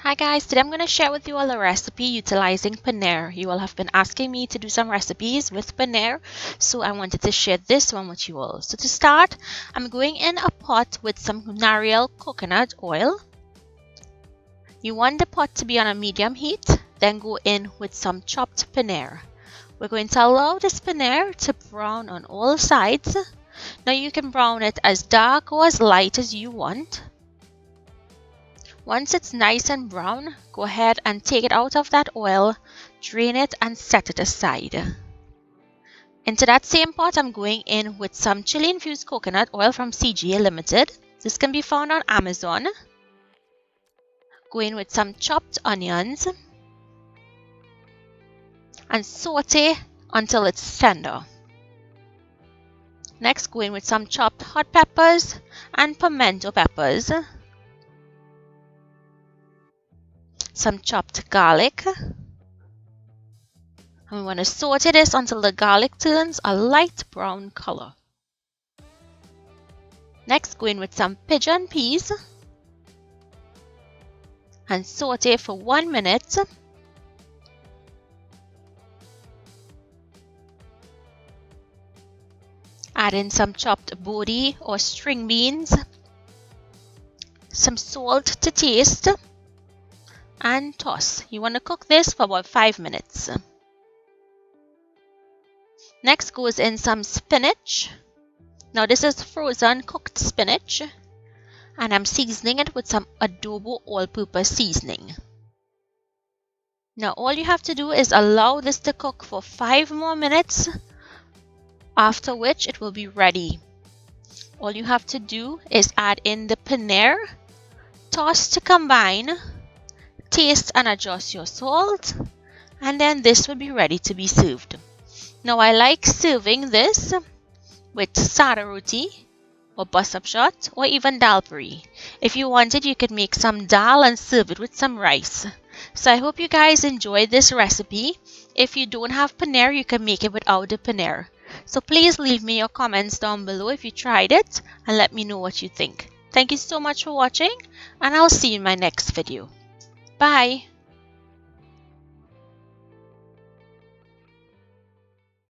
Hi guys, today I'm going to share with you all a recipe utilizing paneer. You all have been asking me to do some recipes with paneer, so I wanted to share this one with you all. So to start, I'm going in a pot with some nariyal coconut oil. You want the pot to be on a medium heat, then go in with some chopped paneer. We're going to allow this paneer to brown on all sides. Now you can brown it as dark or as light as you want. Once it's nice and brown, go ahead and take it out of that oil, drain it and set it aside. Into that same pot, I'm going in with some chili infused coconut oil from CGA Limited. This can be found on Amazon. Go in with some chopped onions and saute until it's tender. Next, go in with some chopped hot peppers and pimento peppers, some chopped garlic. And we want to saute this until the garlic turns a light brown color. Next, go in with some pigeon peas and saute for 1 minute. Add in some chopped bodi or string beans, some salt to taste, and toss. You want to cook this for about 5 minutes. Next goes in some spinach. Now this is frozen cooked spinach, and I'm seasoning it with some adobo all-purpose seasoning. Now all you have to do is allow this to cook for 5 more minutes, after which it will be ready. All you have to do is add in the paneer, toss to combine, taste and adjust your salt, and then this will be ready to be served. Now I like serving this with sada roti or bus-up shot or even dhalpuri. If you wanted, you could make some dal and serve it with some rice. So I hope you guys enjoyed this recipe. If you don't have paneer, you can make it without the paneer. So please leave me your comments down below if you tried it and let me know what you think. Thank you so much for watching, and I'll see you in my next video. Bye!